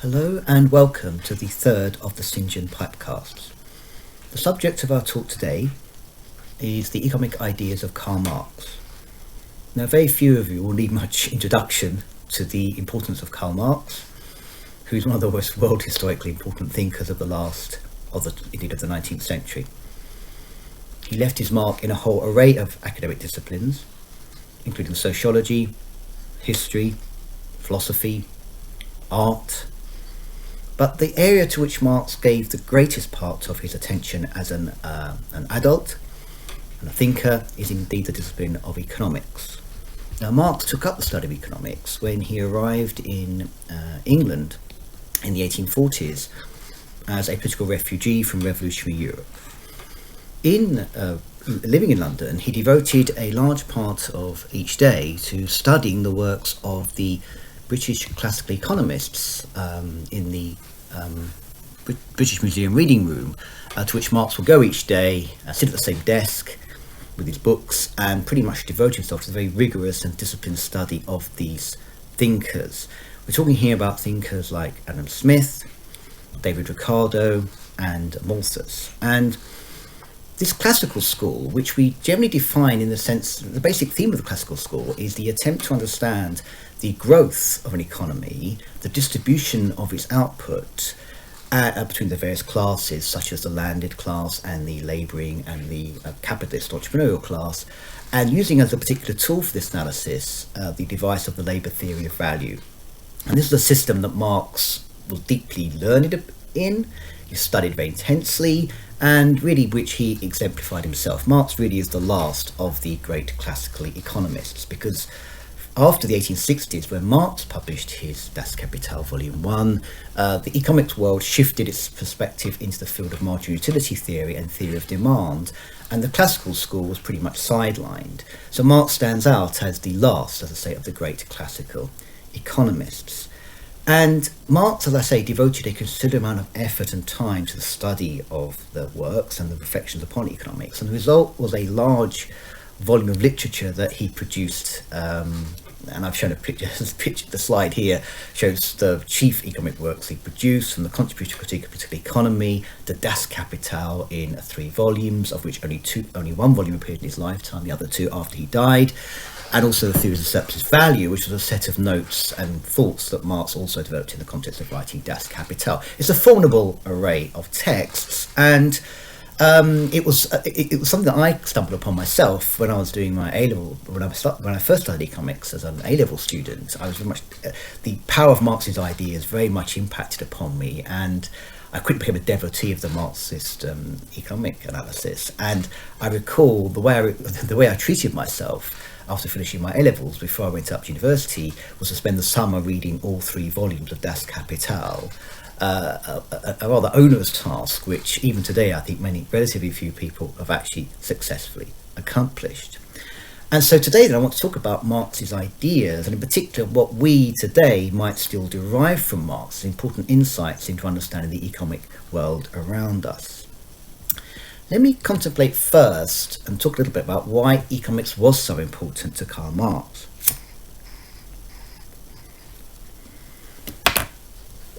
Hello and welcome to the third of the St. John Pipecasts. The subject of our talk today is the economic ideas of Karl Marx. Now, very few of you will need much introduction to the importance of Karl Marx, who is one of the most world historically important thinkers of the 19th century. He left his mark in a whole array of academic disciplines, including sociology, history, philosophy, art. But the area to which Marx gave the greatest part of his attention as an adult and a thinker is indeed the discipline of economics. Now, Marx took up the study of economics when he arrived in England in the 1840s as a political refugee from revolutionary Europe. In living in London, he devoted a large part of each day to studying the works of the British classical economists in the British Museum reading room, to which Marx will go each day, sit at the same desk with his books, and pretty much devote himself to the very rigorous and disciplined study of these thinkers. We're talking here about thinkers like Adam Smith, David Ricardo, and Malthus. And this classical school, which we generally define in the sense, the basic theme of the classical school is the attempt to understand the growth of an economy, the distribution of its output between the various classes, such as the landed class and the labouring and the capitalist entrepreneurial class, and using as a particular tool for this analysis the device of the labour theory of value. And this is a system that Marx was deeply learned in. He studied very intensely, and really which he exemplified himself. Marx really is the last of the great classical economists, because after the 1860s, when Marx published his Das Kapital Volume 1, the economics world shifted its perspective into the field of marginal utility theory and theory of demand, and the classical school was pretty much sidelined. So Marx stands out as the last, as I say, of the great classical economists. And Marx, as I say, devoted a considerable amount of effort and time to the study of the works and the reflections upon economics, and the result was a large volume of literature that he produced, and I've shown a picture. The slide here shows the chief economic works he produced, from the Contribution to Critique of Political Economy, the Das Kapital in 3 volumes, of which only one volume appeared in his lifetime, the other 2 after he died, and also the Theories of Surplus Value, which was a set of notes and thoughts that Marx also developed in the context of writing Das Kapital. It's a formidable array of texts, and it was something that I stumbled upon myself when I was doing my A-level, when I first studied economics as an A-level student. I was very much the power of Marx's ideas very much impacted upon me, and I quickly became a devotee of the Marxist economic analysis. And I recall the way I treated myself after finishing my A-levels before I went up to university was to spend the summer reading all 3 volumes of Das Kapital. A rather onerous task, which even today I think relatively few people have actually successfully accomplished. And so today then I want to talk about Marx's ideas, and in particular what we today might still derive from Marx, important insights into understanding the economic world around us. Let me contemplate first and talk a little bit about why economics was so important to Karl Marx.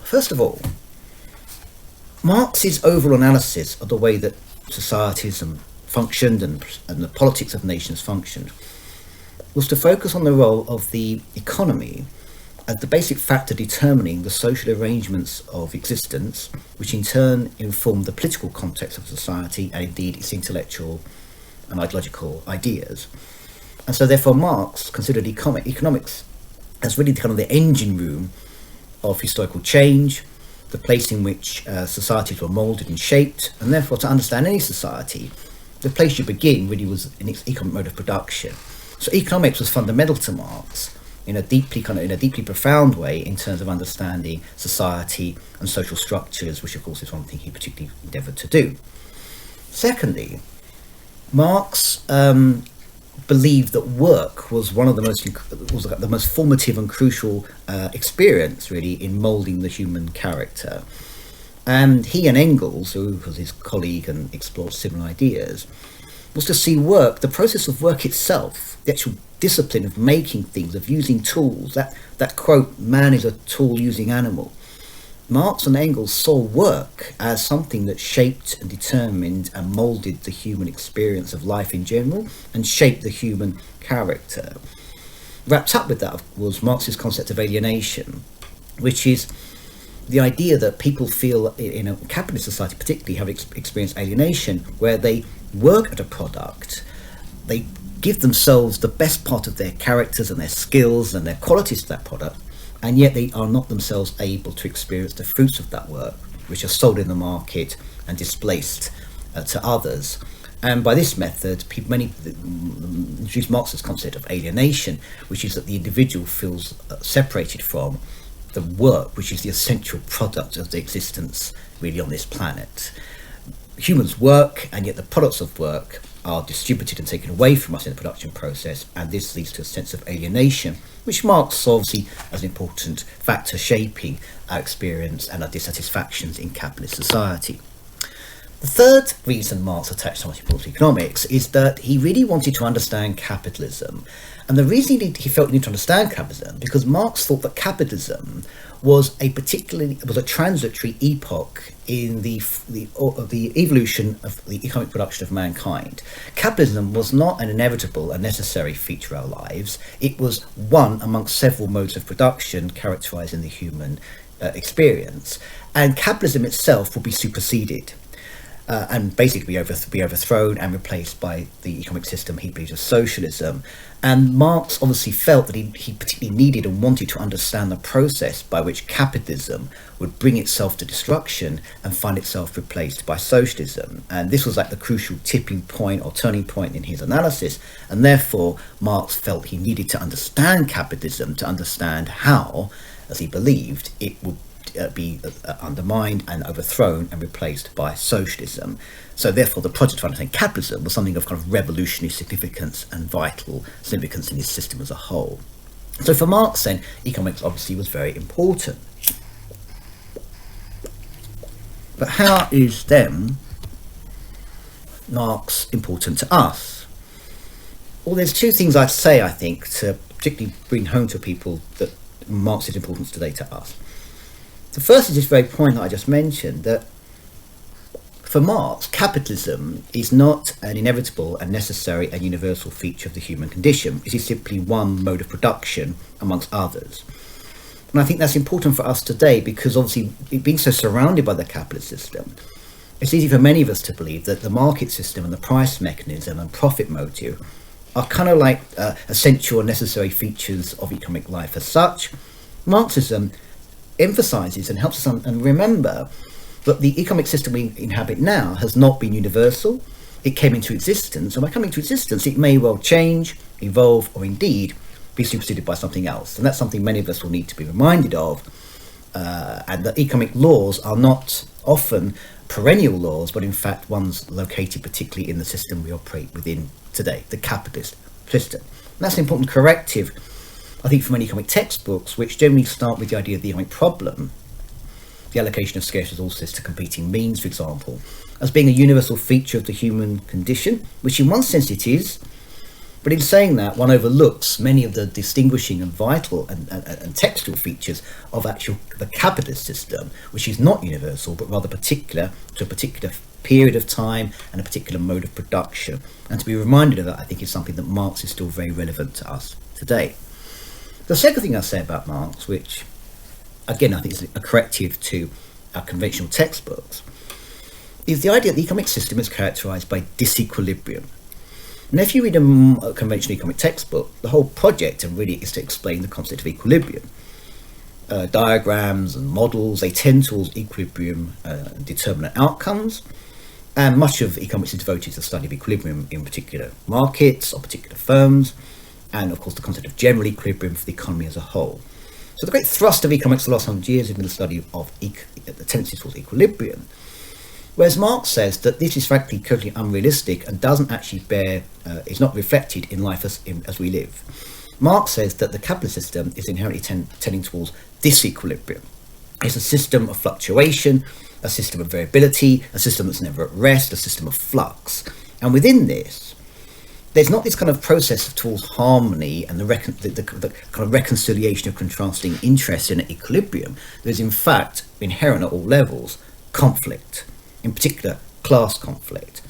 First of all, Marx's overall analysis of the way that societies functioned and the politics of nations functioned was to focus on the role of the economy as the basic factor determining the social arrangements of existence, which in turn informed the political context of society and indeed its intellectual and ideological ideas. And so therefore Marx considered economics as really kind of the engine room of historical change, the place in which societies were moulded and shaped, and therefore to understand any society, the place you begin really was in its economic mode of production. So economics was fundamental to Marx in a deeply profound way in terms of understanding society and social structures, which of course is one thing he particularly endeavoured to do. Secondly, Marx believed that work was one of the most formative and crucial experience really in moulding the human character. And he and Engels, who was his colleague and explored similar ideas, was to see work, the process of work itself, the actual discipline of making things, of using tools, that quote, man is a tool using animal, Marx and Engels saw work as something that shaped and determined and moulded the human experience of life in general and shaped the human character. Wrapped up with that was Marx's concept of alienation, which is the idea that people feel in a capitalist society particularly have experienced alienation, where they work at a product, they give themselves the best part of their characters and their skills and their qualities to that product, and yet they are not themselves able to experience the fruits of that work, which are sold in the market and displaced to others. And by this method, many introduce Marx's concept of alienation, which is that the individual feels separated from the work, which is the essential product of the existence really on this planet. Humans work, and yet the products of work are distributed and taken away from us in the production process, and this leads to a sense of alienation, which Marx saw obviously as an important factor shaping our experience and our dissatisfactions in capitalist society. The third reason Marx attached so much importance to economics is that he really wanted to understand capitalism. And the reason he felt he needed to understand capitalism, because Marx thought that capitalism was a transitory epoch in the evolution of the economic production of mankind. Capitalism was not an inevitable and necessary feature of our lives. It was one amongst several modes of production characterizing the human experience. And capitalism itself will be superseded. And basically be overthrown and replaced by the economic system he believes as socialism. And Marx obviously felt that he particularly needed and wanted to understand the process by which capitalism would bring itself to destruction and find itself replaced by socialism. And this was like the crucial tipping point or turning point in his analysis. And therefore, Marx felt he needed to understand capitalism to understand how, as he believed, it would be undermined and overthrown and replaced by socialism. So therefore the project to understand capitalism was something of kind of revolutionary significance and vital significance in his system as a whole. So for Marx then, economics obviously was very important. But how is then Marx important to us? Well, there's two things I'd say, I think, to particularly bring home to people that Marx's importance today to us. The first is this very point that I just mentioned, that for Marx, capitalism is not an inevitable and necessary and universal feature of the human condition. It is simply one mode of production amongst others. And I think that's important for us today because obviously being so surrounded by the capitalist system, it's easy for many of us to believe that the market system and the price mechanism and profit motive are kind of like essential and necessary features of economic life. As such, Marxism emphasizes and helps us and remember that the economic system we inhabit now has not been universal. It came into existence, and by coming into existence, it may well change, evolve, or indeed be superseded by something else. And that's something many of us will need to be reminded of, and that economic laws are not often perennial laws, but in fact ones located particularly in the system we operate within today, the capitalist system. And that's an important corrective, I think, from many economic textbooks, which generally start with the idea of the economic problem, the allocation of scarce resources to competing means, for example, as being a universal feature of the human condition, which in one sense it is, but in saying that, one overlooks many of the distinguishing and vital and textual features of the capitalist system, which is not universal, but rather particular to a particular period of time and a particular mode of production. And to be reminded of that, I think, is something that Marx is still very relevant to us today. The second thing I say about Marx, which again I think is a corrective to our conventional textbooks, is the idea that the economic system is characterized by disequilibrium. And if you read a conventional economic textbook, the whole project really is to explain the concept of equilibrium. Diagrams and models, they tend towards equilibrium determinant outcomes, and much of economics is devoted to the study of equilibrium in particular markets or particular firms, and of course the concept of general equilibrium for the economy as a whole. So the great thrust of economics the last 100 years has been the study of the tendency towards equilibrium, whereas Marx says that this is frankly totally unrealistic and doesn't actually is not reflected in life as we live. Marx says that the capitalist system is inherently tending towards disequilibrium. It's a system of fluctuation, a system of variability, a system that's never at rest, a system of flux. And within this, there's not this kind of process towards harmony and the kind of reconciliation of contrasting interests in an equilibrium. There's in fact inherent at all levels conflict, in particular class conflict.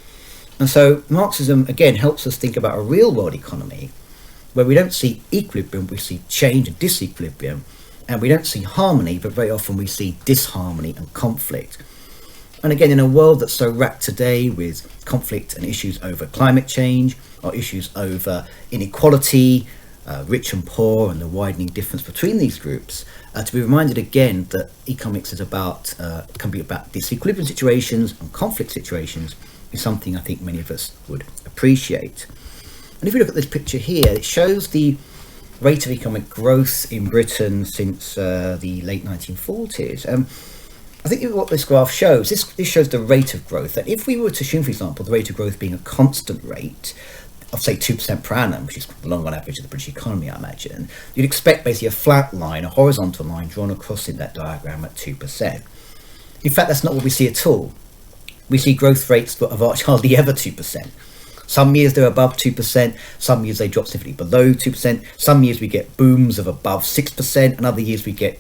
And so Marxism again helps us think about a real world economy where we don't see equilibrium, we see change and disequilibrium, and we don't see harmony, but very often we see disharmony and conflict. And again, in a world that's so racked today with conflict and issues over climate change, or issues over inequality, rich and poor, and the widening difference between these groups, to be reminded again that economics is about, can be about disequilibrium situations and conflict situations, is something I think many of us would appreciate. And if you look at this picture here, it shows the rate of economic growth in Britain since the late 1940s. I think what this graph shows, this shows the rate of growth. That if we were to assume, for example, the rate of growth being a constant rate of, say, 2% per annum, which is the long run average of the British economy, I imagine, you'd expect basically a flat line, a horizontal line drawn across in that diagram at 2%. In fact, that's not what we see at all. We see growth rates that are hardly ever 2%. Some years they're above 2%, some years they drop significantly below 2%, some years we get booms of above 6%, and other years we get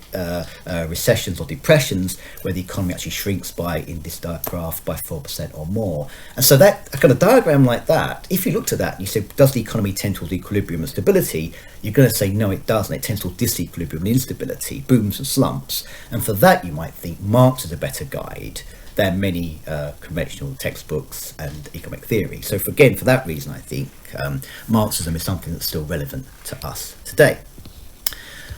recessions or depressions where the economy actually shrinks by, in this graph, by 4% or more. And so that a kind of diagram like that, if you looked at that and you said, does the economy tend towards equilibrium and stability, you're going to say no, it doesn't. It tends towards disequilibrium and instability, booms and slumps. And for that you might think Marx is a better guide than many conventional textbooks and economic theory. So for that reason, I think Marxism is something that's still relevant to us today.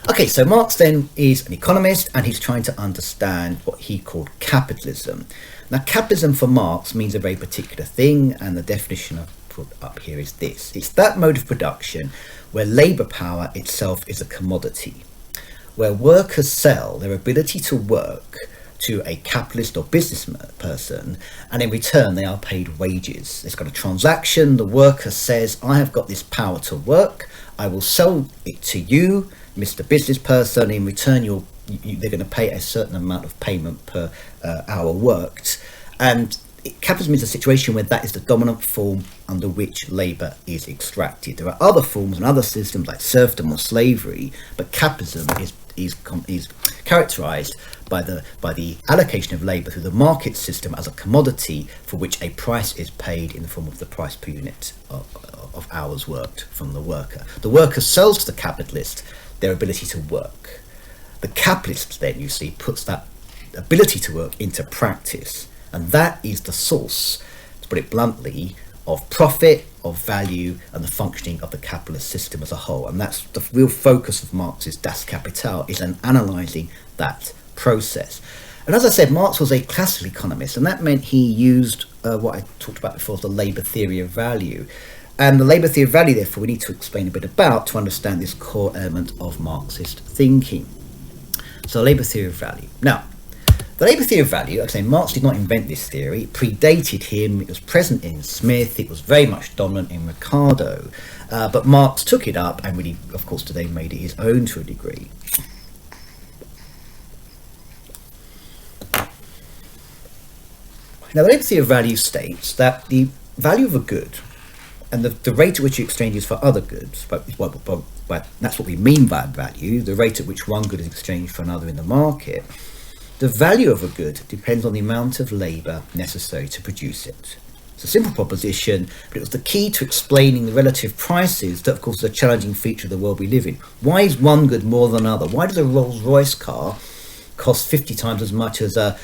Okay, so Marx then is an economist, and he's trying to understand what he called capitalism. Now, capitalism for Marx means a very particular thing, and the definition I've put up here is this. It's that mode of production where labour power itself is a commodity, where workers sell their ability to work to a capitalist or business person, and in return they are paid wages. It's got a transaction. The worker says, I have got this power to work, I will sell it to you, Mr. Business Person. In return they're going to pay a certain amount of payment per hour worked. And capitalism is a situation where that is the dominant form under which labour is extracted. There are other forms and other systems like serfdom or slavery, but capitalism is characterised by the allocation of labour through the market system as a commodity for which a price is paid in the form of the price per unit of hours worked from the worker. The worker sells to the capitalist their ability to work. The capitalist then, you see, puts that ability to work into practice, and that is the source, to put it bluntly, of profit, of value, and the functioning of the capitalist system as a whole. And that's the real focus of Marx's Das Kapital, is in analysing that process. And as I said, Marx was a classical economist, and that meant he used what I talked about before, the labour theory of value. And the labour theory of value, therefore, we need to explain a bit about to understand this core element of Marxist thinking. So, labour theory of value. Now, the labour theory of value, like I say, Marx did not invent this theory. It predated him. It was present in Smith. It was very much dominant in Ricardo. But Marx took it up and really, of course, today made it his own to a degree. Now, the labour theory of value states that the value of a good and the rate at which you exchanges for other goods, but that's what we mean by value, the rate at which one good is exchanged for another in the market, the value of a good depends on the amount of labour necessary to produce it. It's a simple proposition, but it was the key to explaining the relative prices that, of course, is a challenging feature of the world we live in. Why is one good more than another? Why does a Rolls-Royce car cost 50 times as much as a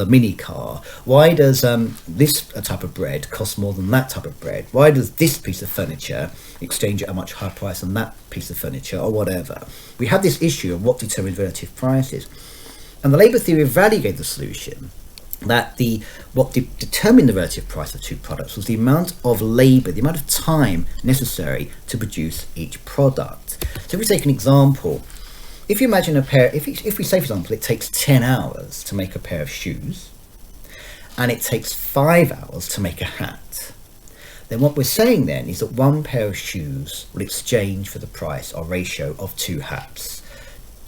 mini car? Why does this type of bread cost more than that type of bread? Why does this piece of furniture exchange at a much higher price than that piece of furniture, or whatever? We have this issue of what determines relative prices. And the labour theory of value gave the solution that what determined the relative price of two products was the amount of labour, the amount of time necessary to produce each product. So if we take an example, if you imagine if we say, for example, it takes 10 hours to make a pair of shoes, and it takes 5 hours to make a hat, then what we're saying then is that one pair of shoes will exchange for the price or ratio of 2 hats.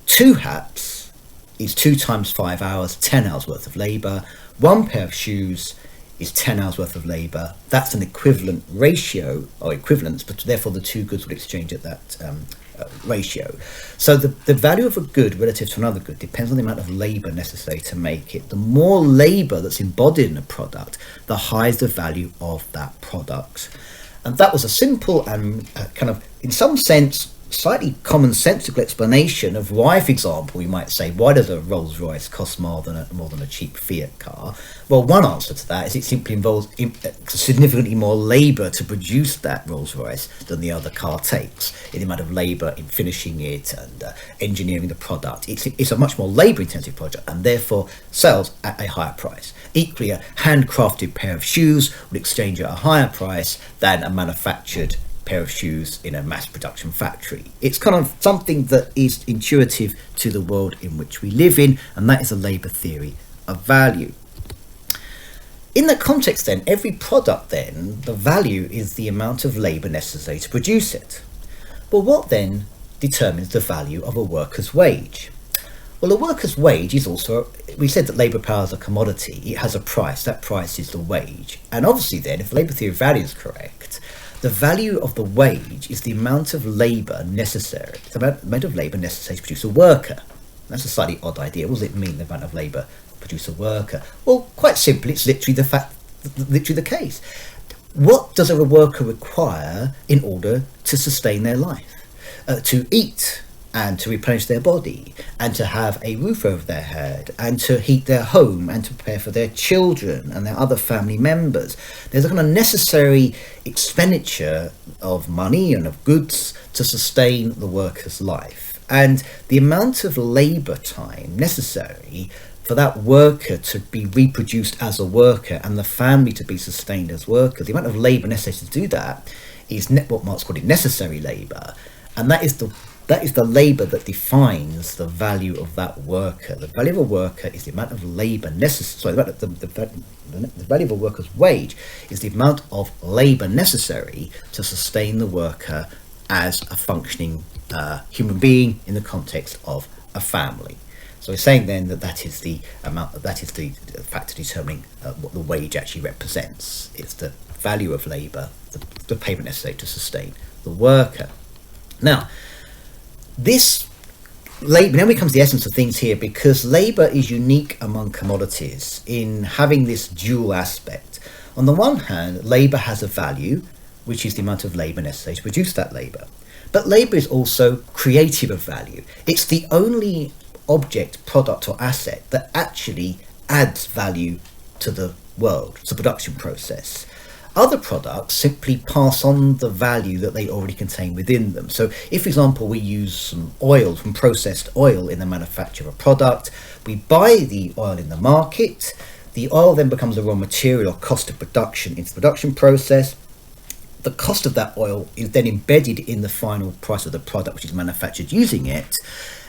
2 hats is 2 times 5 hours, 10 hours worth of labour. One pair of shoes is 10 hours worth of labour. That's an equivalent ratio, or equivalence, but therefore the two goods would exchange at that ratio. So the value of a good relative to another good depends on the amount of labour necessary to make it. The more labour that's embodied in a product, the higher is the value of that product. And that was a simple and kind of, in some sense, slightly commonsensical explanation of why, for example, you might say, why does a Rolls Royce cost more than a cheap Fiat car? Well, one answer to that is it simply involves significantly more labour to produce that Rolls Royce than the other car takes, in the amount of labour in finishing it and engineering the product. It's a much more labour-intensive project and therefore sells at a higher price. Equally, a handcrafted pair of shoes would exchange at a higher price than a manufactured pair of shoes in a mass production factory. It's kind of something that is intuitive to the world in which we live in, and that is a labour theory of value. In that context then, every product then, the value is the amount of labour necessary to produce it. But what then determines the value of a worker's wage? Well, a worker's wage is also, we said that labour power is a commodity. It has a price. That price is the wage. And obviously then, if labour theory of value is correct, the value of the wage is the amount of labour necessary, the amount of labour necessary to produce a worker. That's a slightly odd idea. What does it mean, the amount of labour to produce a worker? Well, quite simply, it's literally the case. What does a worker require in order to sustain their life? To eat, and to replenish their body, and to have a roof over their head, and to heat their home, and to prepare for their children and their other family members. There's a kind of necessary expenditure of money and of goods to sustain the worker's life. And the amount of labour time necessary for that worker to be reproduced as a worker and the family to be sustained as workers, the amount of labour necessary to do that is what Marx called it necessary labour. And that is the labour that defines the value of that worker. The value of a worker is the amount of labour necessary. Sorry, the value of a worker's wage is the amount of labour necessary to sustain the worker as a functioning human being in the context of a family. So we're saying then that is the amount. That is the factor determining what the wage actually represents. It's the value of labour, the payment necessary to sustain the worker. Now, this labour, now becomes the essence of things here, because labour is unique among commodities in having this dual aspect. On the one hand, labour has a value, which is the amount of labour necessary to produce that labour. But labour is also creative of value. It's the only object, product or asset that actually adds value to the world, to the production process. Other products simply pass on the value that they already contain within them. So if, for example, we use some oil, some processed oil in the manufacture of a product, we buy the oil in the market, the oil then becomes a raw material, cost of production into the production process. The cost of that oil is then embedded in the final price of the product which is manufactured using it.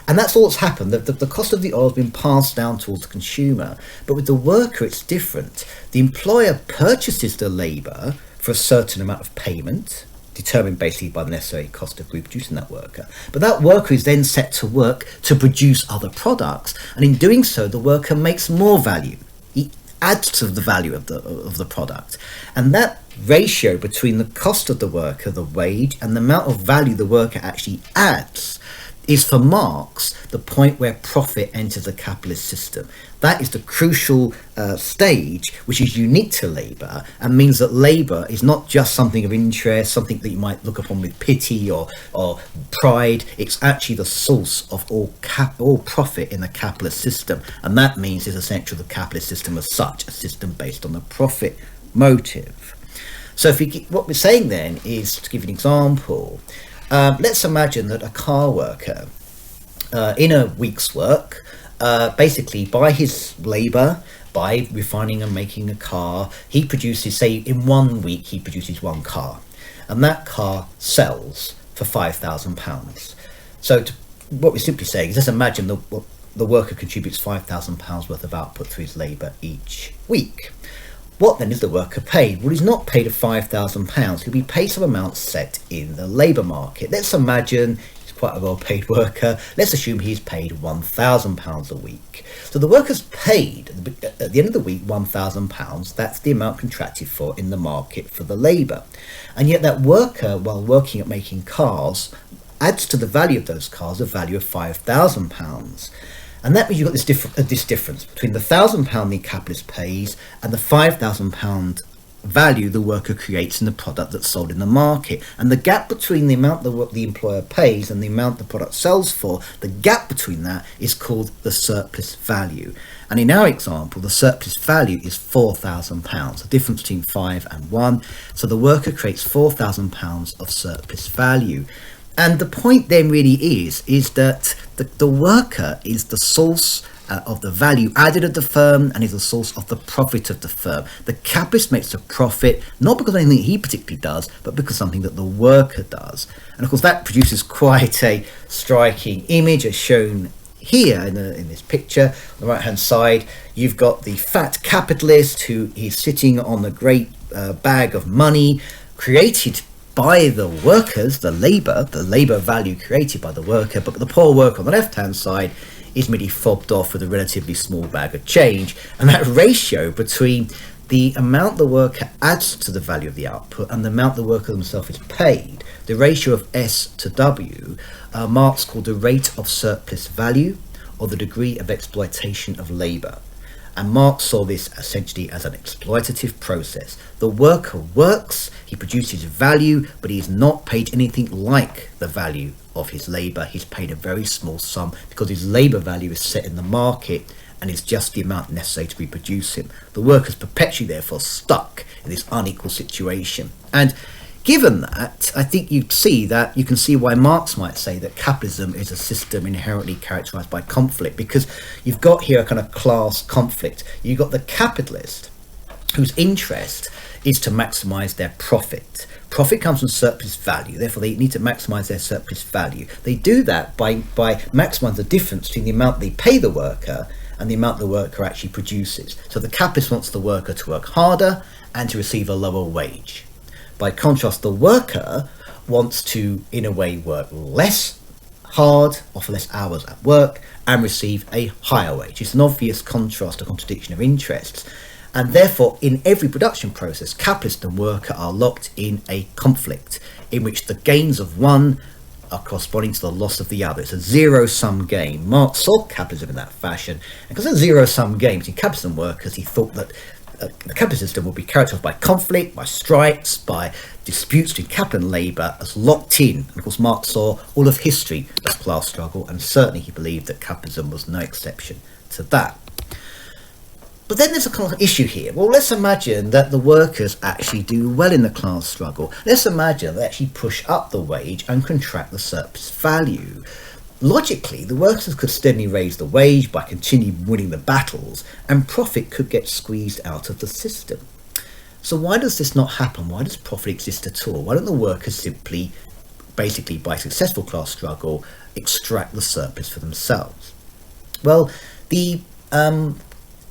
And that's all that's happened. The cost of the oil has been passed down towards the consumer. But with the worker, it's different. The employer purchases the labour for a certain amount of payment, determined basically by the necessary cost of reproducing that worker. But that worker is then set to work to produce other products. And in doing so, the worker makes more value. He adds to the value of the product. And that ratio between the cost of the worker, the wage, and the amount of value the worker actually adds is, for Marx, the point where profit enters the capitalist system. That is the crucial stage which is unique to labour, and means that labour is not just something of interest, something that you might look upon with pity or pride. It's actually the source of all profit in the capitalist system, and that means it's essential the capitalist system as such, a system based on the profit motive. So what we're saying then is, to give you an example, let's imagine that a car worker in a week's work, basically by his labour, by refining and making a car, he produces, say in 1 week he produces one car, and that car sells for £5,000. So what we're simply saying is, let's imagine the worker contributes £5,000 worth of output through his labour each week. What then is the worker paid? Well, he's not paid £5,000. He'll be paid some amount set in the labour market. Let's imagine he's quite a well-paid worker. Let's assume he's paid £1,000 a week. So the worker's paid, at the end of the week, £1,000. That's the amount contracted for in the market for the labour. And yet that worker, while working at making cars, adds to the value of those cars a value of £5,000. And that means you've got this difference between the £1,000 the capitalist pays and the £5,000 value the worker creates in the product that's sold in the market. And the gap between the amount the employer pays and the amount the product sells for, the gap between that is called the surplus value. And in our example, the surplus value is £4,000, the difference between 5 and 1. So the worker creates £4,000 of surplus value. And the point then really is that the worker is the source of the value added of the firm and is the source of the profit of the firm. The capitalist makes a profit not because of anything he particularly does, but because of something that the worker does. And of course that produces quite a striking image as shown here in this picture. On the right hand side you've got the fat capitalist who is sitting on the great bag of money created by the workers, the labour value created by the worker, but the poor worker on the left hand side is merely fobbed off with a relatively small bag of change. And that ratio between the amount the worker adds to the value of the output and the amount the worker himself is paid, the ratio of S to W, Marx called the rate of surplus value, or the degree of exploitation of labour. And Marx saw this essentially as an exploitative process. The worker works, he produces value, but he is not paid anything like the value of his labour. He's paid a very small sum because his labour value is set in the market and is just the amount necessary to reproduce him. The worker's perpetually therefore stuck in this unequal situation. And given that, I think you can see why Marx might say that capitalism is a system inherently characterised by conflict, because you've got here a kind of class conflict. You've got the capitalist whose interest is to maximise their profit. Profit comes from surplus value, therefore they need to maximise their surplus value. They do that by maximising the difference between the amount they pay the worker and the amount the worker actually produces. So the capitalist wants the worker to work harder and to receive a lower wage. By contrast, the worker wants to, in a way, work less hard, offer less hours at work, and receive a higher wage. It's an obvious contrast, a contradiction of interests. And therefore, in every production process, capitalist and worker are locked in a conflict in which the gains of one are corresponding to the loss of the other. It's a zero-sum game. Marx saw capitalism in that fashion. And because of zero-sum game between capitalists and workers, he thought that the capitalist system would be characterised by conflict, by strikes, by disputes between capital and labour as locked in. And of course Marx saw all of history as class struggle, and certainly he believed that capitalism was no exception to that. But then there's a kind of issue here. Well, let's imagine that the workers actually do well in the class struggle. Let's imagine they actually push up the wage and contract the surplus value. Logically, the workers could steadily raise the wage by continuing winning the battles, and profit could get squeezed out of the system. So why does this not happen? Why does profit exist at all? Why don't the workers simply, basically by successful class struggle, extract the surplus for themselves? Well, the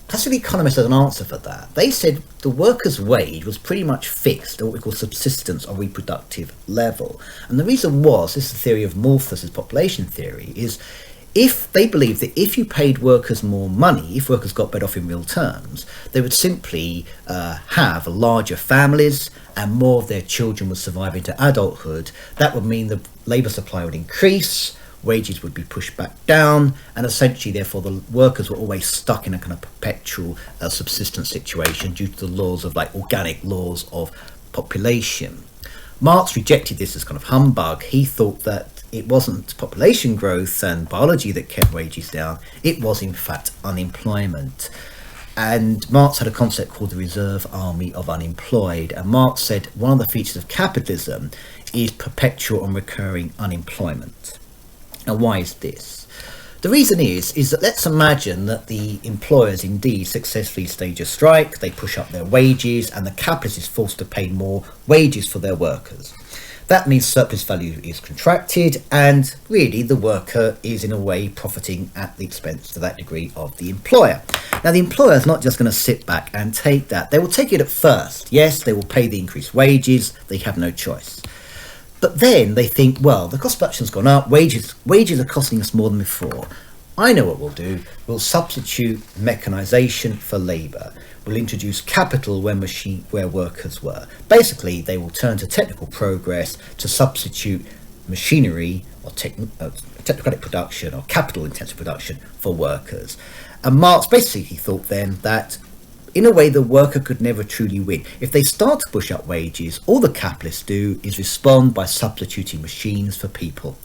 classical economists had an answer for that. They said the worker's wage was pretty much fixed at what we call subsistence or reproductive level. And the reason was, this is the theory of Morph versus population theory, is if they believed that if you paid workers more money, if workers got better off in real terms, they would simply have larger families and more of their children would survive into adulthood. That would mean the labour supply would increase, wages would be pushed back down, and essentially therefore the workers were always stuck in a kind of perpetual subsistence situation due to the laws of organic laws of population. Marx rejected this as kind of humbug. He thought that it wasn't population growth and biology that kept wages down, it was in fact unemployment. And Marx had a concept called the reserve army of unemployed, and Marx said one of the features of capitalism is perpetual and recurring unemployment. Now, why is this? The reason is that let's imagine that the employers indeed successfully stage a strike, they push up their wages, and the capitalist is forced to pay more wages for their workers. That means surplus value is contracted, and really the worker is in a way profiting at the expense to that degree of the employer. Now, the employer is not just going to sit back and take that. They will take it at first. Yes, they will pay the increased wages. They have no choice. But then they think, well, the cost of production's gone up, wages are costing us more than before. I know what we'll do. We'll substitute mechanisation for labour. We'll introduce capital where workers were. Basically, they will turn to technical progress to substitute machinery or technocratic production or capital-intensive production for workers. And Marx basically thought then that, in a way, the worker could never truly win. If they start to push up wages, all the capitalists do is respond by substituting machines for people.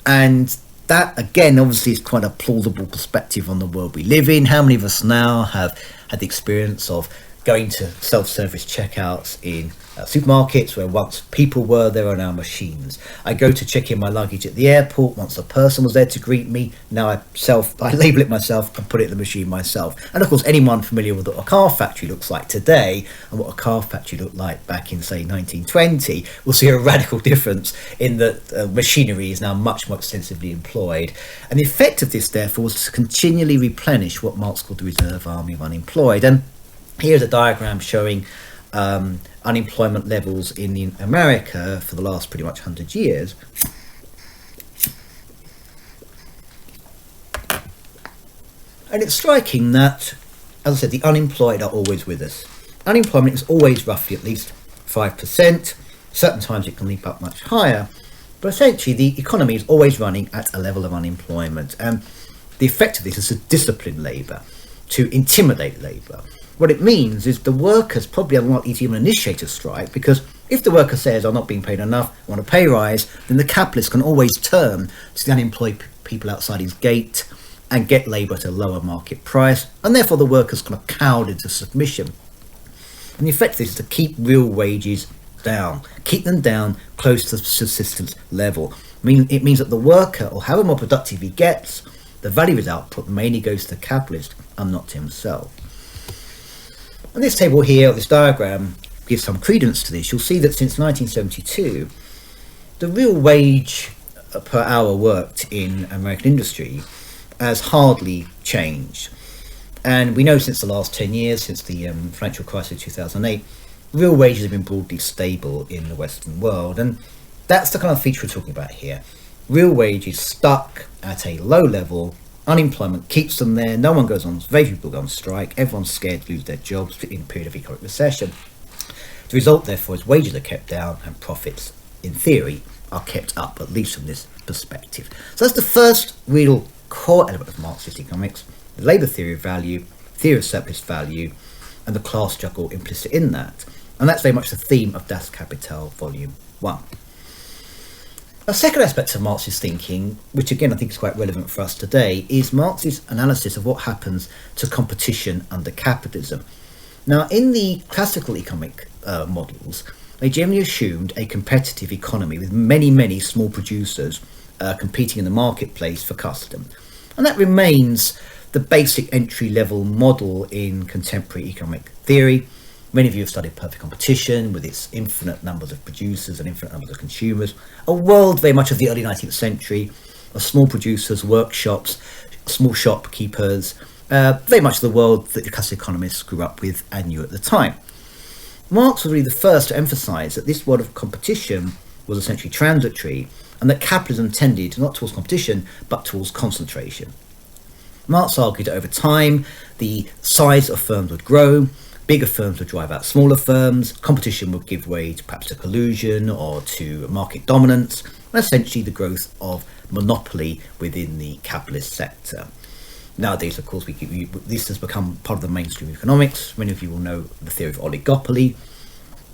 And that, again, obviously is quite a plausible perspective on the world we live in. How many of us now have had the experience of going to self-service checkouts in supermarkets where once people were, there are now machines? I go to check in my luggage at the airport. Once a person was there to greet me, now I label it myself and put it in the machine myself. And of course, anyone familiar with what a car factory looks like today and what a car factory looked like back in, say, 1920 will see a radical difference in that machinery is now much more extensively employed. And the effect of this, therefore, was to continually replenish what Marx called the reserve army of unemployed. And here's a diagram showing unemployment levels in America for the last pretty much 100 years. And it's striking that, as I said, the unemployed are always with us. Unemployment is always roughly at least 5%. Certain times it can leap up much higher. But essentially, the economy is always running at a level of unemployment. And the effect of this is to discipline labour, to intimidate labour. What it means is the workers probably are not easy to initiate a strike, because if the worker says, I'm not being paid enough, I want a pay rise, then the capitalist can always turn to the unemployed people outside his gate and get labour at a lower market price, and therefore the workers kind of cowed into submission. And the effect of this is to keep real wages down, keep them down close to the subsistence level. It means that the worker, or however more productive he gets, the value of his output mainly goes to the capitalist and not to himself. And this table here, this diagram, gives some credence to this. You'll see that since 1972, the real wage per hour worked in American industry has hardly changed. And we know since the last 10 years, since the financial crisis of 2008, real wages have been broadly stable in the Western world. And that's the kind of feature we're talking about here. Real wages stuck at a low level. Unemployment keeps them there. No one goes on, very few people go on strike. Everyone's scared to lose their jobs in a period of economic recession. The result, therefore, is wages are kept down and profits, in theory, are kept up, at least from this perspective. So that's the first real core element of Marxist economics: the labour theory of value, theory of surplus value, and the class struggle implicit in that. And that's very much the theme of Das Kapital, Volume 1. A second aspect of Marx's thinking, which again I think is quite relevant for us today, is Marx's analysis of what happens to competition under capitalism. Now, in the classical economic models, they generally assumed a competitive economy with many, many small producers competing in the marketplace for custom. And that remains the basic entry-level model in contemporary economic theory. Many of you have studied perfect competition with its infinite numbers of producers and infinite numbers of consumers. A world very much of the early 19th century of small producers, workshops, small shopkeepers, very much the world that the classical economists grew up with and knew at the time. Marx was really the first to emphasise that this world of competition was essentially transitory, and that capitalism tended not towards competition but towards concentration. Marx argued that over time the size of firms would grow, bigger firms would drive out smaller firms, competition would give way to perhaps to collusion or to market dominance, and essentially the growth of monopoly within the capitalist sector. Nowadays, of course, this has become part of the mainstream of economics. Many of you will know the theory of oligopoly,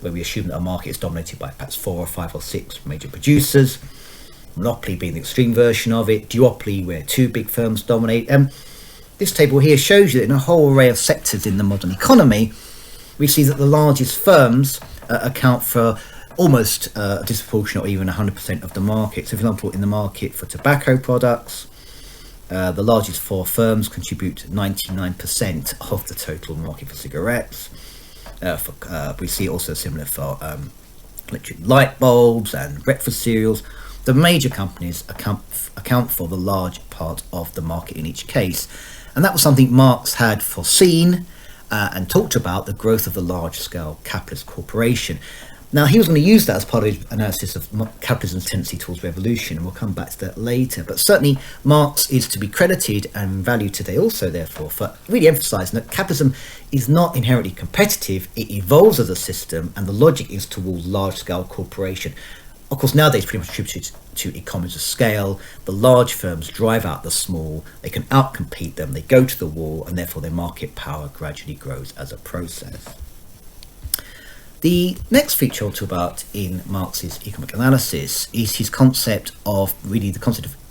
where we assume that a market is dominated by perhaps 4 or 5 or 6 major producers. Monopoly being the extreme version of it, duopoly where 2 big firms dominate. This table here shows you that in a whole array of sectors in the modern economy, we see that the largest firms account for almost a disproportionate or even 100% of the market. So, for example, in the market for tobacco products, the largest 4 firms contribute 99% of the total market for cigarettes. We see also similar for electric light bulbs and breakfast cereals. The major companies account for the large part of the market in each case. And that was something Marx had foreseen and talked about, the growth of the large-scale capitalist corporation. Now, he was going to use that as part of his analysis of capitalism's tendency towards revolution, and we'll come back to that later. But certainly, Marx is to be credited and valued today also, therefore, for really emphasising that capitalism is not inherently competitive, it evolves as a system, and the logic is towards large-scale corporation. Of course, nowadays, pretty much attributed to economies of scale. The large firms drive out the small, they can outcompete them, they go to the wall, and therefore their market power gradually grows as a process. The next feature I'll talk about in Marx's economic analysis is his concept of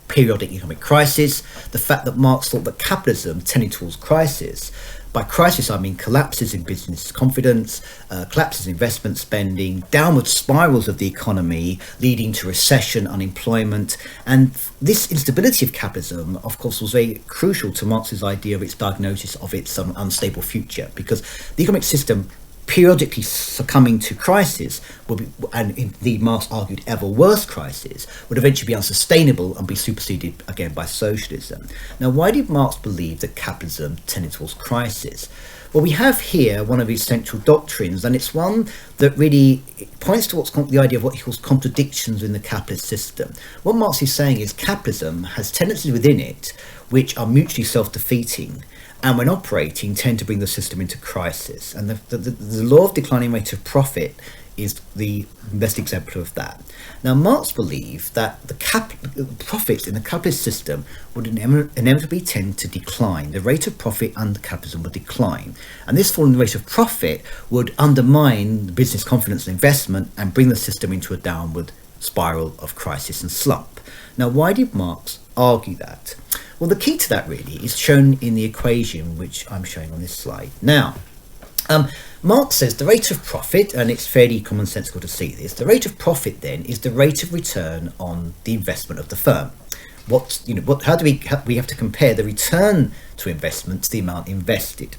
periodic economic crisis, the fact that Marx thought that capitalism tended towards crisis. By crisis, I mean collapses in business confidence, collapses in investment spending, downward spirals of the economy, leading to recession, unemployment. And this instability of capitalism, of course, was very crucial to Marx's idea of its diagnosis of its unstable future, because the economic system periodically succumbing to crisis would be, and indeed Marx argued ever worse crisis, would eventually be unsustainable and be superseded again by socialism. Now, why did Marx believe that capitalism tended towards crisis? Well, we have here one of his central doctrines, and it's one that really points to the idea of what he calls contradictions in the capitalist system. What Marx is saying is capitalism has tendencies within it which are mutually self-defeating, and when operating tend to bring the system into crisis. And the law of declining rate of profit is the best example of that. Now, Marx believed that the profits in the capitalist system would inevitably tend to decline. The rate of profit under capitalism would decline. And this falling rate of profit would undermine business confidence and investment and bring the system into a downward spiral of crisis and slump. Now, why did Marx argue that? Well, the key to that really is shown in the equation which I'm showing on this slide. Now, Marx says the rate of profit, and it's fairly commonsensical to see this, the rate of profit then is the rate of return on the investment of the firm. How do we have to compare the return to investment to the amount invested?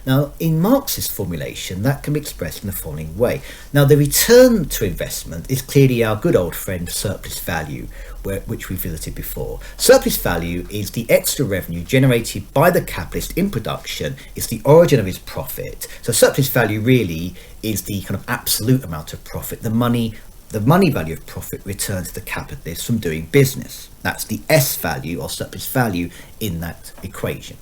Now, in Marx's formulation, that can be expressed in the following way. Now, the return to investment is clearly our good old friend surplus value, which we visited before. Surplus value is the extra revenue generated by the capitalist in production. It's the origin of his profit. So surplus value really is the kind of absolute amount of profit, the money value of profit returned to the capitalist from doing business. That's the S value or surplus value in that equation.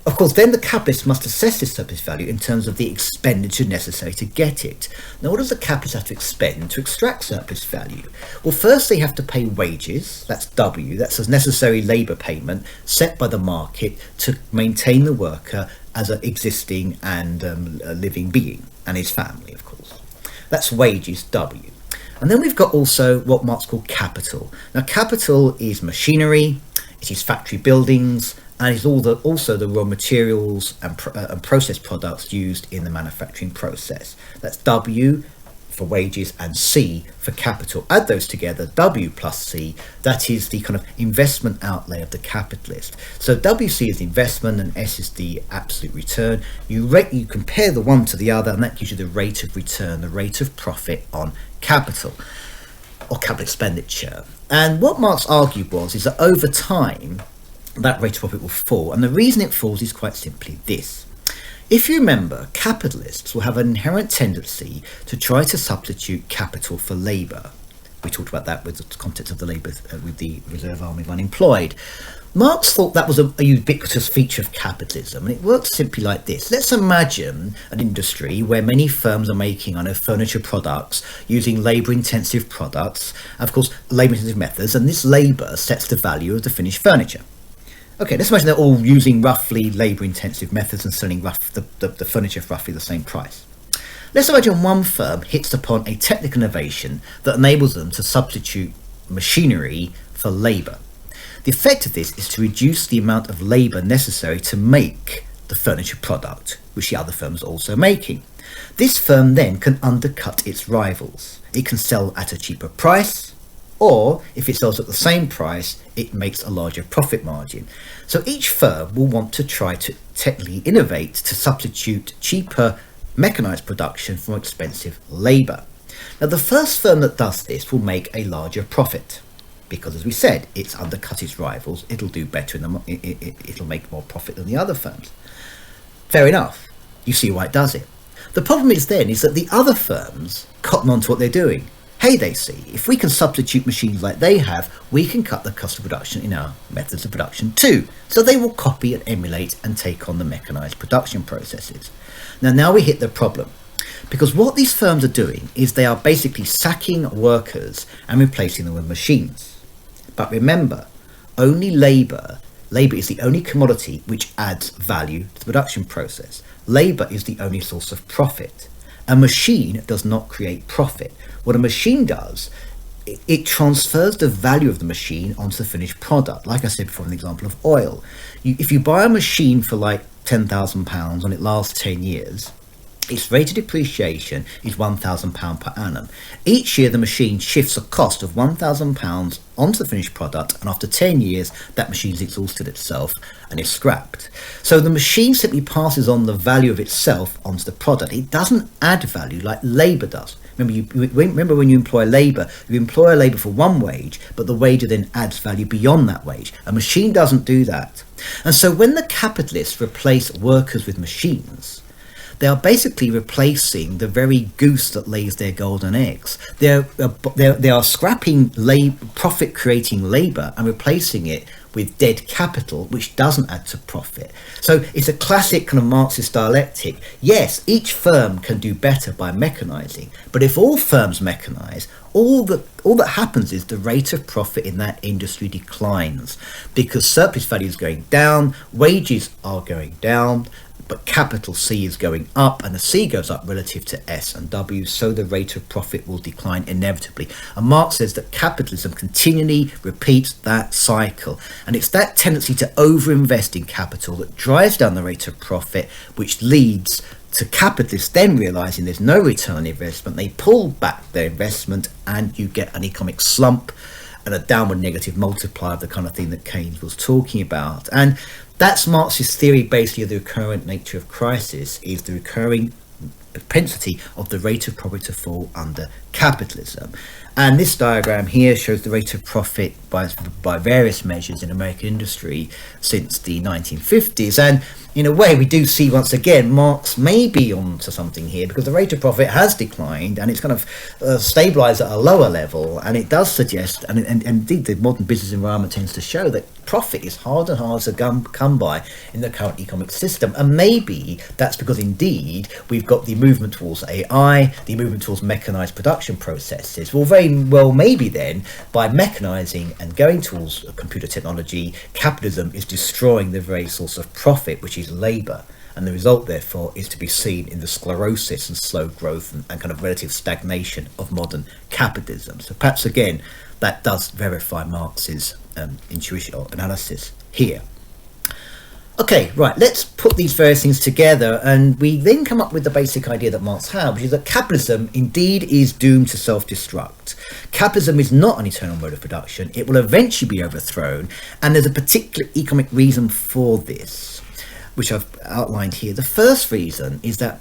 Of course, then the capitalist must assess this surplus value in terms of the expenditure necessary to get it. Now, what does the capitalist have to expend to extract surplus value? Well, first they have to pay wages, that's W, that's a necessary labour payment set by the market to maintain the worker as an existing and a living being, and his family, of course. That's wages, W. And then we've got also what Marx called capital. Now, capital is machinery, it is factory buildings, and it's also the raw materials and processed products used in the manufacturing process. That's W for wages and C for capital. Add those together, W plus C, that is the kind of investment outlay of the capitalist. So WC is the investment and S is the absolute return. You compare the one to the other, and that gives you the rate of return, the rate of profit on capital or capital expenditure. And what Marx argued is that over time, that rate of profit will fall. And the reason it falls is quite simply this. If you remember, capitalists will have an inherent tendency to try to substitute capital for labour. We talked about that with the context of the labour, with the reserve army of unemployed. Marx thought that was a ubiquitous feature of capitalism, and it works simply like this. Let's imagine an industry where many firms are making furniture products using labour-intensive products, and of course labour-intensive methods, and this labour sets the value of the finished furniture. Okay, let's imagine they're all using roughly labour-intensive methods and selling the furniture for roughly the same price. Let's imagine one firm hits upon a technical innovation that enables them to substitute machinery for labour. The effect of this is to reduce the amount of labour necessary to make the furniture product, which the other firms are also making. This firm then can undercut its rivals. It can sell at a cheaper price, or if it sells at the same price, it makes a larger profit margin. So each firm will want to try to technically innovate to substitute cheaper mechanised production for more expensive labour. Now, the first firm that does this will make a larger profit because, as we said, it's undercut its rivals. It'll do better, it'll make more profit than the other firms. Fair enough. You see why it does it. The problem is that the other firms cotton on to what they're doing. Hey, they see, if we can substitute machines like they have, we can cut the cost of production in our methods of production too. So they will copy and emulate and take on the mechanized production processes. Now we hit the problem. Because what these firms are doing is they are basically sacking workers and replacing them with machines. But remember, only labour is the only commodity which adds value to the production process. Labour is the only source of profit. A machine does not create profit. What a machine does, it transfers the value of the machine onto the finished product. Like I said before, an example of oil. If you buy a machine for like £10,000 and it lasts 10 years, its rate of depreciation is £1,000 per annum. Each year the machine shifts a cost of £1,000 onto the finished product, and after 10 years that machine's exhausted itself and is scrapped. So the machine simply passes on the value of itself onto the product. It doesn't add value like labour does. Remember when you employ labour for one wage, but the wage then adds value beyond that wage. A machine doesn't do that. And so when the capitalists replace workers with machines, they are basically replacing the very goose that lays their golden eggs. They are scrapping profit-creating labour and replacing it with dead capital, which doesn't add to profit. So it's a classic kind of Marxist dialectic. Yes, each firm can do better by mechanising, but if all firms mechanise, all that happens is the rate of profit in that industry declines, because surplus value is going down, wages are going down, but capital C is going up, and the C goes up relative to S and W, so the rate of profit will decline inevitably. And Marx says that capitalism continually repeats that cycle, and it's that tendency to overinvest in capital that drives down the rate of profit, which leads to capitalists then realising there's no return on investment. They pull back their investment and you get an economic slump and a downward negative multiplier, the kind of thing that Keynes was talking about. And that's Marx's theory, basically, of the recurrent nature of crisis, is the recurring propensity of the rate of profit to fall under capitalism. And this diagram here shows the rate of profit by various measures in American industry since the 1950s. And in a way, we do see once again Marx may be onto something here, because the rate of profit has declined and it's kind of stabilised at a lower level. And it does suggest, and indeed the modern business environment tends to show, that profit is harder and harder to come by in the current economic system. And maybe that's because indeed we've got the movement towards AI, the movement towards mechanised production processes. Well, very well, maybe then by mechanising and going towards computer technology, capitalism is destroying the very source of profit, which is labour. And the result, therefore, is to be seen in the sclerosis and slow growth and kind of relative stagnation of modern capitalism. So perhaps, again, that does verify Marx's intuition or analysis here. Okay, right, let's put these various things together, and we then come up with the basic idea that Marx had, which is that capitalism indeed is doomed to self-destruct. Capitalism is not an eternal mode of production. It will eventually be overthrown, and there's a particular economic reason for this, which I've outlined here. The first reason is that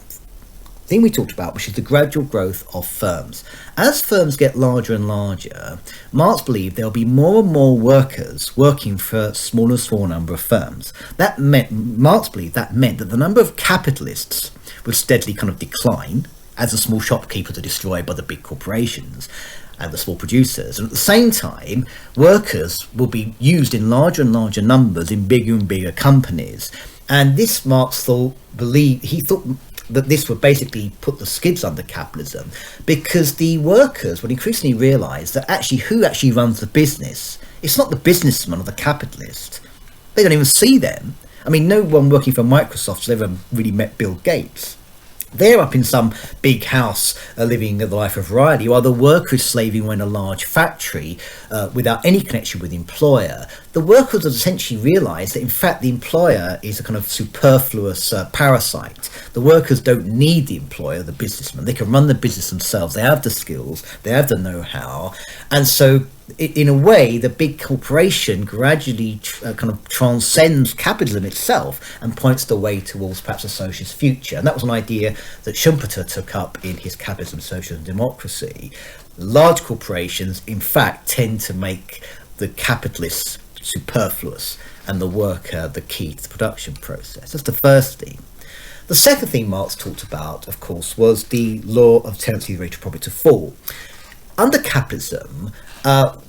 thing we talked about, which is the gradual growth of firms. As firms get larger and larger, Marx believed there'll be more and more workers working for a smaller and smaller number of firms. Marx believed that meant that the number of capitalists would steadily kind of decline as the small shopkeepers are destroyed by the big corporations and the small producers. And at the same time, workers will be used in larger and larger numbers in bigger and bigger companies. And this Marx thought that this would basically put the skids under capitalism, because the workers would increasingly realise that who actually runs the business? It's not the businessman or the capitalist. They don't even see them. I mean, no one working for Microsoft has ever really met Bill Gates. They're up in some big house living the life of variety, while the worker is slaving away in a large factory without any connection with the employer. The workers have essentially realised that in fact the employer is a kind of superfluous parasite. The workers don't need the employer, the businessman. They can run the business themselves. They have the skills, they have the know-how, and so in a way, the big corporation gradually kind of transcends capitalism itself and points the way towards perhaps a socialist future. And that was an idea that Schumpeter took up in his Capitalism, Socialism, Democracy. Large corporations, in fact, tend to make the capitalists superfluous and the worker the key to the production process. That's the first thing. The second thing Marx talked about, of course, was the law of tendency of the rate of profit to fall. Under capitalism,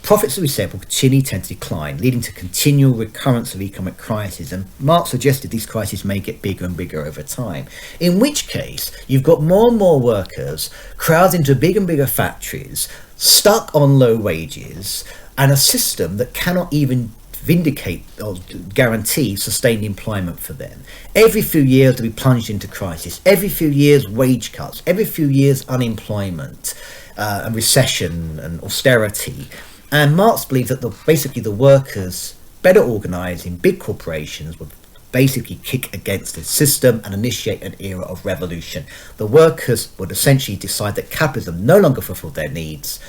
profits, as we said, will continually tend to decline, leading to continual recurrence of economic crises. And Marx suggested these crises may get bigger and bigger over time, in which case you've got more and more workers crowded into bigger and bigger factories, stuck on low wages, and a system that cannot even vindicate or guarantee sustained employment for them. Every few years they'll be plunged into crisis. Every few years, wage cuts. Every few years, unemployment. And recession and austerity. And Marx believed that basically the workers, better organised in big corporations, would basically kick against the system and initiate an era of revolution. The workers would essentially decide that capitalism no longer fulfilled their needs,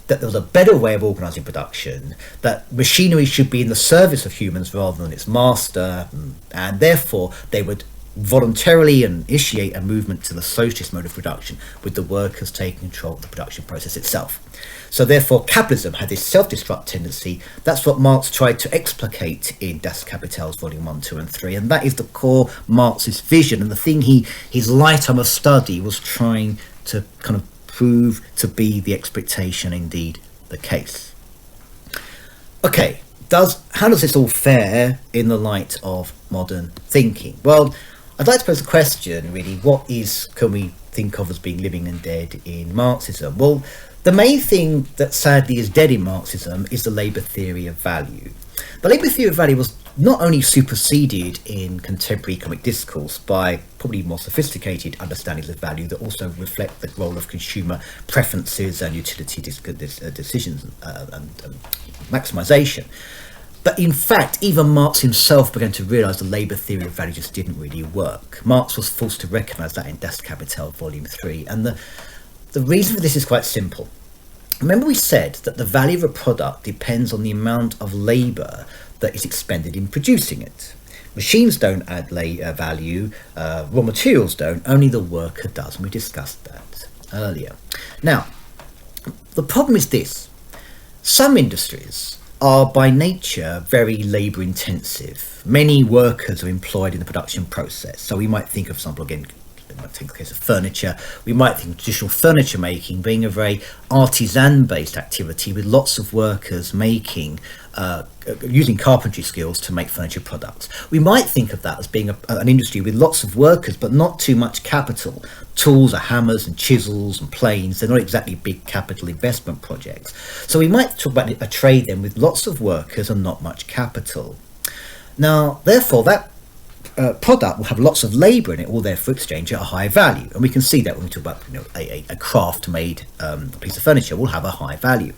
that there was a better way of organising production, that machinery should be in the service of humans rather than its master, and therefore they would voluntarily initiate a movement to the socialist mode of production, with the workers taking control of the production process itself. So therefore capitalism had this self-destruct tendency. That's what Marx tried to explicate in Das Kapital's volume 1, 2 and 3, and that is the core Marxist vision, and the thing his lifetime of study was trying to kind of prove to be the expectation, indeed the case. Okay, how does this all fare in the light of modern thinking? Well, I'd like to pose a question, really. What can we think of as being living and dead in Marxism? Well, the main thing that sadly is dead in Marxism is the labour theory of value. The labour theory of value was not only superseded in contemporary economic discourse by probably more sophisticated understandings of value that also reflect the role of consumer preferences and utility decisions and maximisation. But in fact, even Marx himself began to realise the labour theory of value just didn't really work. Marx was forced to recognise that in Das Kapital, Volume 3. And the reason for this is quite simple. Remember we said that the value of a product depends on the amount of labour that is expended in producing it. Machines don't add value, raw materials don't, only the worker does, and we discussed that earlier. Now, the problem is this. Some industries are by nature very labour intensive. Many workers are employed in the production process. So we might think, for example, again, we might take the case of furniture. We might think of traditional furniture making being a very artisan-based activity with lots of workers making, using carpentry skills to make furniture products. We might think of that as being an industry with lots of workers but not too much capital. Tools are hammers and chisels and planes. They're not exactly big capital investment projects. So we might talk about a trade then with lots of workers and not much capital. Now, therefore, that product will have lots of labour in it, all there for exchange at a high value. And we can see that when we talk about a craft-made piece of furniture will have a high value.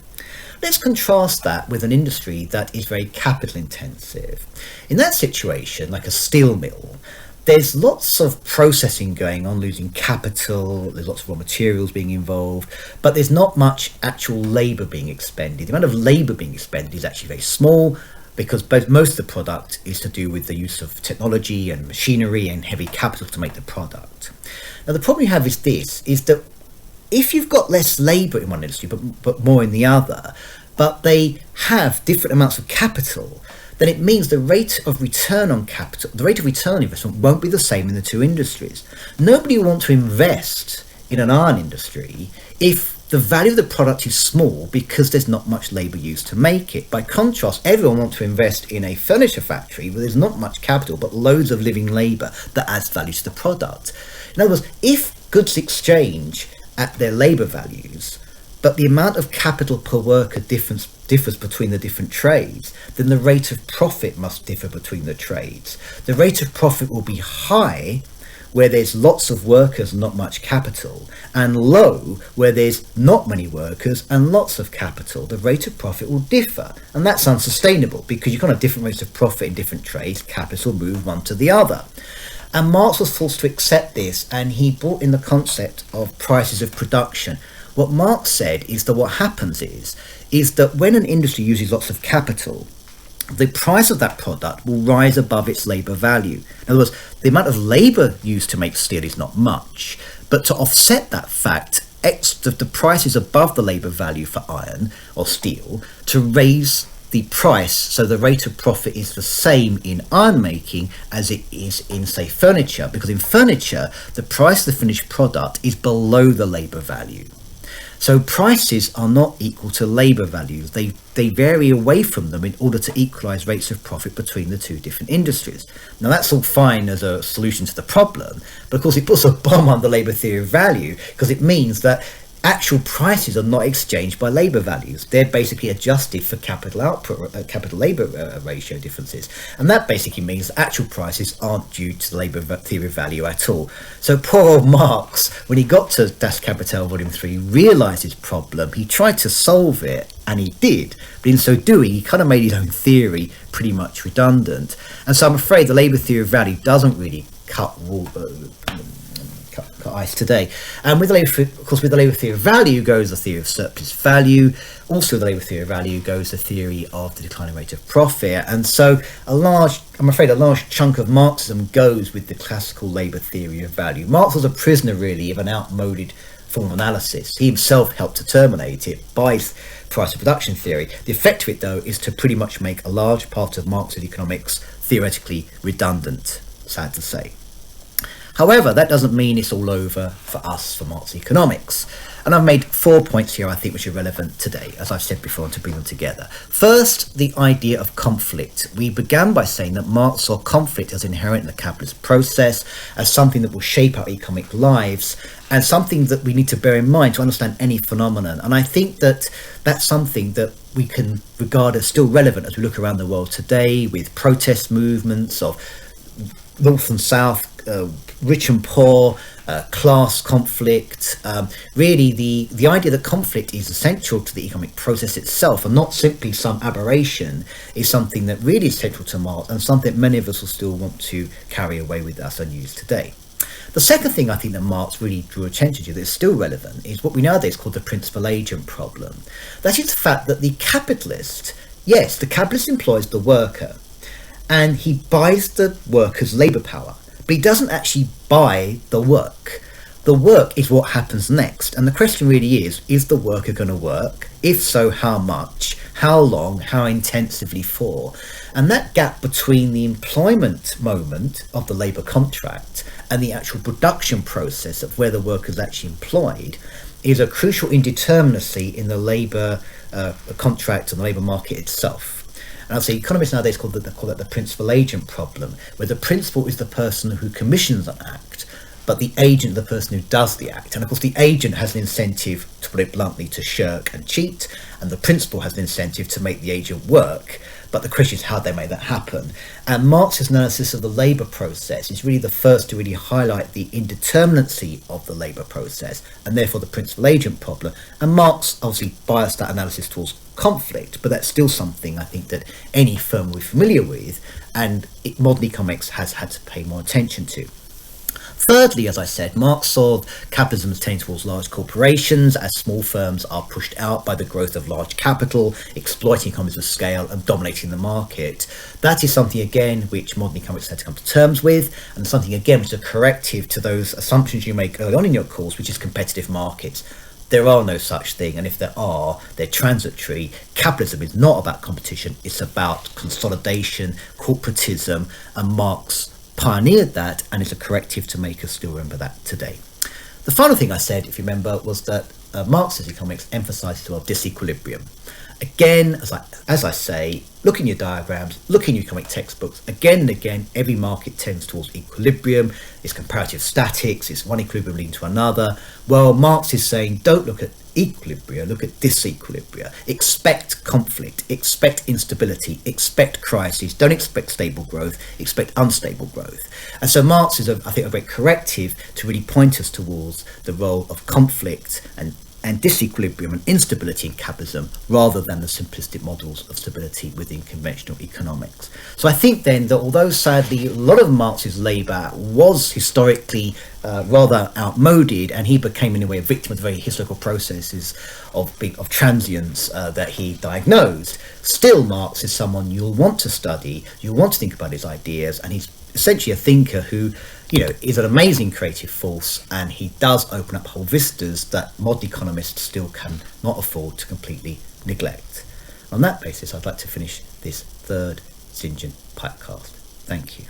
Let's contrast that with an industry that is very capital intensive. In that situation, like a steel mill, there's lots of processing going on, losing capital, there's lots of raw materials being involved, but there's not much actual labour being expended. The amount of labour being expended is actually very small, because most of the product is to do with the use of technology and machinery and heavy capital to make the product. Now the problem you have is this, is that if you've got less labour in one industry but more in the other, but they have different amounts of capital, then it means the rate of return on capital, the rate of return on investment won't be the same in the two industries. Nobody will want to invest in an iron industry if the value of the product is small because there's not much labour used to make it. By contrast, everyone wants to invest in a furniture factory where there's not much capital but loads of living labour that adds value to the product. In other words, if goods exchange at their labour values, but the amount of capital per worker differs between the different trades, then the rate of profit must differ between the trades. The rate of profit will be high where there's lots of workers and not much capital, and low where there's not many workers and lots of capital. The rate of profit will differ, and that's unsustainable because you've got different rates of profit in different trades. Capital move one to the other. And Marx was forced to accept this, and he brought in the concept of prices of production. What Marx said is that what happens is that when an industry uses lots of capital, the price of that product will rise above its labour value. In other words, the amount of labour used to make steel is not much, but to offset that fact, the price is above the labour value for iron or steel to raise the price, so the rate of profit is the same in iron making as it is in, say, furniture, because in furniture the price of the finished product is below the labour value. So prices are not equal to labour values. They vary away from them in order to equalise rates of profit between the two different industries. Now that's all fine as a solution to the problem, but of course it puts a bomb on the labour theory of value, because it means that actual prices are not exchanged by labour values. They're basically adjusted for capital output, capital labour ratio differences. And that basically means that actual prices aren't due to the labour theory of value at all. So poor old Marx, when he got to Das Kapital Volume 3, realised his problem. He tried to solve it, and he did. But in so doing, he kind of made his own theory pretty much redundant. And so I'm afraid the labour theory of value doesn't really cut ice today. And with the labour, of course, with the labour theory of value goes the theory of surplus value. Also, with the labour theory of value goes the theory of the declining rate of profit. And so I'm afraid a large chunk of Marxism goes with the classical labour theory of value. Marx was a prisoner, really, of an outmoded form of analysis. He himself helped to terminate it by price of production theory. The effect of it, though, is to pretty much make a large part of Marx's economics theoretically redundant, sad to say. However, that doesn't mean it's all over for us, for Marx Economics. And I've made 4 points here, I think, which are relevant today, as I've said before, and to bring them together. First, the idea of conflict. We began by saying that Marx saw conflict as inherent in the capitalist process, as something that will shape our economic lives, and something that we need to bear in mind to understand any phenomenon. And I think that that's something that we can regard as still relevant as we look around the world today, with protest movements of North and South, rich and poor, class conflict. Really, the idea that conflict is essential to the economic process itself and not simply some aberration is something that really is central to Marx, and something that many of us will still want to carry away with us and use today. The second thing I think that Marx really drew attention to that is still relevant is what we nowadays call the principal agent problem. That is the fact that the capitalist employs the worker, and he buys the worker's labour power, but he doesn't actually buy the work. The work is what happens next, and the question really is the worker going to work? If so, how much, how long, how intensively for? And that gap between the employment moment of the labour contract and the actual production process of where the worker is actually employed is a crucial indeterminacy in the labour contract and the labour market itself. And I'd say economists nowadays call that the principal agent problem, where the principal is the person who commissions an act, but the agent is the person who does the act. And of course the agent has an incentive, to put it bluntly, to shirk and cheat, and the principal has an incentive to make the agent work. But the question is how they make that happen. And Marx's analysis of the labour process is really the first to really highlight the indeterminacy of the labour process, and therefore the principal agent problem. And Marx obviously biased that analysis towards conflict, but that's still something I think that any firm will be familiar with, and modern economics has had to pay more attention to. Thirdly, as I said, Marx saw capitalism as tending towards large corporations as small firms are pushed out by the growth of large capital, exploiting economies of scale and dominating the market. That is something, again, which modern economics had to come to terms with, and something, again, which is a corrective to those assumptions you make early on in your course, which is competitive markets. There are no such thing, and if there are, they're transitory. Capitalism is not about competition, it's about consolidation, corporatism, and Marx pioneered that, and it's a corrective to make us still remember that today. The final thing I said, if you remember, was that Marx's economics emphasises our disequilibrium. Again, as I say, look in your diagrams, look in your economic textbooks. Again and again, every market tends towards equilibrium. It's comparative statics. It's one equilibrium leading to another. Well, Marx is saying, don't look at equilibria, look at disequilibria. Expect conflict, expect instability, expect crises. Don't expect stable growth, expect unstable growth. And so Marx is, I think, a great corrective to really point us towards the role of conflict and disequilibrium and instability in capitalism, rather than the simplistic models of stability within conventional economics. So I think then that although sadly a lot of Marx's labour was historically rather outmoded, and he became in a way a victim of the very historical processes of transience that he diagnosed, still Marx is someone you'll want to study, you'll want to think about his ideas, and he's essentially a thinker who, is an amazing creative force, and he does open up whole vistas that modern economists still can not afford to completely neglect. On that basis, I'd like to finish this third St. John Pipecast. Thank you.